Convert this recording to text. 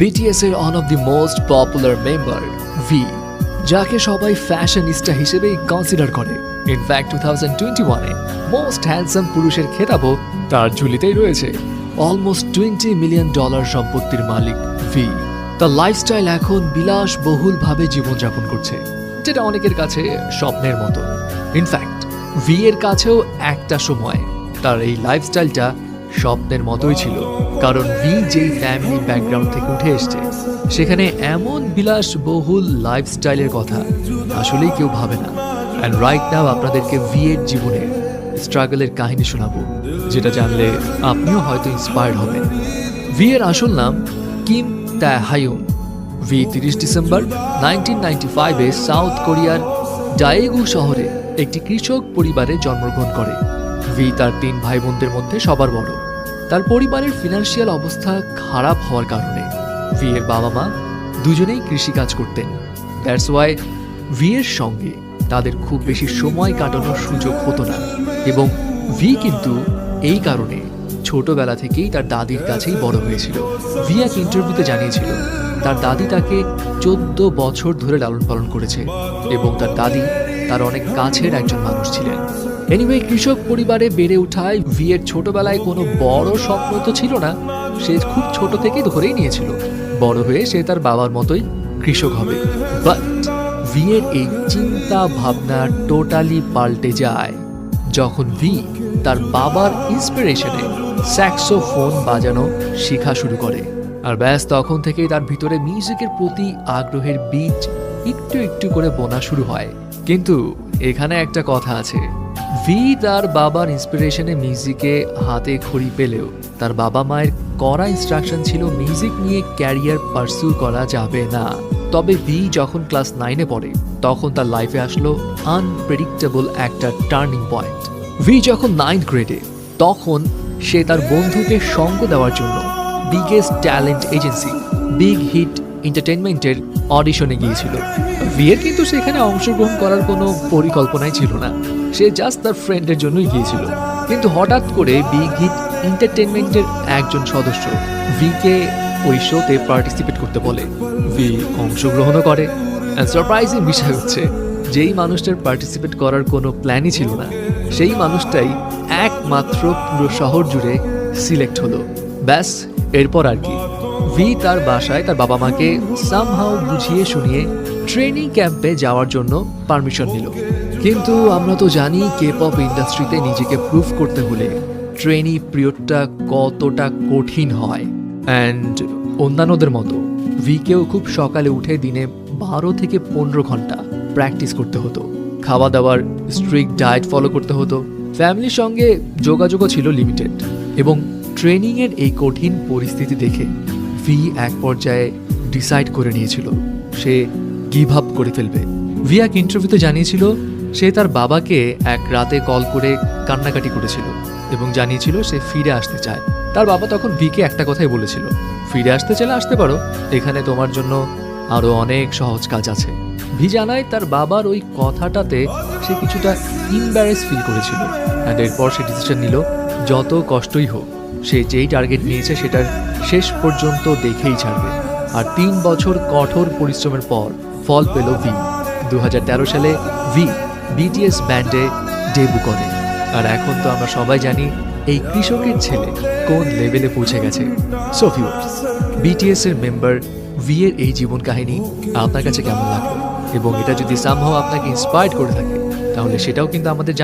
BTS এর one of the most popular member V, যাকে সবাই ফ্যাশনিস্টা হিসেবেই কনসিডার করে। ইনফ্যাক্ট 2021-এ মোস্ট হ্যান্ডসাম পুরুষের খেতাবও তার ঝুলিতেই রয়েছে। অলমোস্ট $20 মিলিয়ন সম্পত্তির মালিক ভি। তার লাইফস্টাইল এখন বিলাসবহুলভাবে জীবনযাপন করছে, যেটা অনেকের কাছে স্বপ্নের মতো। ইনফ্যাক্ট ভি এর কাছেও একটা সময় তার এই লাইফস্টাইলটা স্বপ্নের মতোই ছিল, কারণ ভি যেই ফ্যামিলি ব্যাকগ্রাউন্ড থেকে উঠে এসছে সেখানে এমন বিলাসবহুল লাইফস্টাইলের কথা আসলেই কেউ ভাবে না। অ্যান্ড রাইট নাও আপনাদেরকে ভি এর জীবনের স্ট্রাগলের কাহিনী শোনাবো, যেটা জানলে আপনিও হয়তো ইন্সপায়ার্ড হবেন। ভি এর আসল নাম কিম তাহায়ুন। ভি 30 ডিসেম্বর 1995-এ সাউথ কোরিয়ার ডায়েগু শহরে একটি কৃষক পরিবারে জন্মগ্রহণ করে। ভি তার 3 ভাই বোনদের মধ্যে সবার বড়। তার পরিবারের ফিনান্সিয়াল অবস্থা খারাপ হওয়ার কারণে ভি এর বাবা মা দুজনেই কৃষিকাজ করতেন। দ্যাটস ওয়াই ভি এর সঙ্গে তাদের খুব বেশি সময় কাটানোর সুযোগ হতো না, এবং ভি কিন্তু এই কারণে ছোটবেলা থেকেই তার দাদির কাছেই বড় হয়েছিল। ভি এক ইন্টারভিউতে জানিয়েছিল তার দাদি তাকে 14 বছর ধরে লালন পালন করেছে, এবং তার দাদি তার অনেক কাছের একজন মানুষ ছিলেন। এনিওয়ে, কৃষক পরিবারে বেড়ে ওঠায় ভি এর ছোটবেলায় কোনো বড় স্বপ্ন তো ছিল না। সে খুব ছোট থেকেই ধরেই নিয়েছিল বড় হয়ে সে তার বাবার মতোই কৃষক হবে। বাট ভি এর এই চিন্তা ভাবনা টোটালি পাল্টে যায় যখন ভি তার বাবার ইন্সপিরেশনে স্যাক্সোফোন বাজানো শেখা শুরু করে। আর ব্যাস তখন থেকেই তার ভিতরে মিউজিকের প্রতি আগ্রহের বীজ একটু একটু করে বোনা শুরু হয়। কিন্তু এখানে একটা কথা আছে, ভি তার বাবার ইন্সপিরেশনে মিউজিকে হাতে খড়ি পেলেও তার বাবা মায়ের কড়া ইনস্ট্রাকশন ছিল মিউজিক নিয়ে ক্যারিয়ার পারসু করা যাবে না। তবে ভি যখন ক্লাস 9-এ পড়ে তখন তার লাইফে আসলো আনপ্রেডিক্টেবল একটা টার্নিং পয়েন্ট। ভি যখন 9th গ্রেডে, তখন সে তার বন্ধুকে সঙ্গ দেওয়ার জন্য biggest talent agency big hit এন্টারটেইনমেন্টের অডিশনে গিয়েছিল। ভি এর কিন্তু সেখানে অংশগ্রহণ করার কোনো পরিকল্পনাই ছিল না, সে জাস্ট তার ফ্রেন্ডের জন্যই গিয়েছিল। কিন্তু হঠাৎ করে বিগ হিট এন্টারটেইনমেন্টের একজন সদস্য ভিকে ওই শোতে পার্টিসিপেট করতে বলে। ভি অংশগ্রহণও করে। অ্যান্ড সারপ্রাইজিং বিষয় হচ্ছে, যেই মানুষটার পার্টিসিপেট করার কোনো প্ল্যানই ছিল না, সেই মানুষটাই একমাত্র পুরো শহর জুড়ে সিলেক্ট হলো। ব্যাস এরপর আর কি, ভি তার বাসায় তার বাবা মাকে সামহাউ বুঝিয়ে শুনিয়ে ট্রেনিং ক্যাম্পে যাওয়ার জন্য পারমিশন নিল। কিন্তু আমরা তো জানি কে-পপ ইন্ডাস্ট্রিতে নিজেকে প্রুভ করতে হলে ট্রেনি পিরিয়ডটা কতটা কঠিন হয়। অ্যান্ড অন্যান্যদের মতো ভিকেও খুব সকালে উঠে দিনে 12 থেকে 15 ঘন্টা প্র্যাকটিস করতে হতো। খাওয়া দাওয়ার স্ট্রিক্ট ডায়েট ফলো করতে হতো। ফ্যামিলির সঙ্গে যোগাযোগও ছিল লিমিটেড, এবং ট্রেনিংয়ের এই কঠিন পরিস্থিতি দেখে ভি এক পর্যায়ে ডিসাইড করে নিয়েছিল সে গিভ আপ করে ফেলবে। ভি এক ইন্টারভিউতে জানিয়েছিল সে তার বাবাকে এক রাতে কল করে কান্নাকাটি করেছিল এবং জানিয়েছিল সে ফিরে আসতে চায়। তার বাবা তখন ভিকে একটা কথাই বলেছিল, ফিরে আসতে চাইলে আসতে পারো, এখানে তোমার জন্য আরো অনেক সহজ কাজ আছে। ভি জানায় তার বাবার ওই কথাটাতে সে কিছুটা ইম্বারেস ফিল করেছিল। অ্যান্ড এরপর সে ডিসিশন নিল যত কষ্টই হোক সে যেই টার্গেট নিয়েছে সেটার শেষ পর্যন্ত দেখেই ছাড়বে। আর 3 বছর কঠোর পরিশ্রমের পর ফল পেল ভি। 2013 সালে ভি বিটিএস ব্যান্ডে ডেবু করে। আর এখন তো আমরা সবাই জানি এই কৃষকের ছেলে কোন লেভেলে পৌঁছে গেছে। সো ভিউয়ার্স, বিটিএস এর মেম্বার ভি এর এই জীবন কাহিনী আপনার কাছে কেমন লাগলো, এবং এটা যদি সামহাউ আপনাকে ইন্সপায়ার্ড করে থাকে তাহলে সেটাও কিন্তু আমাদের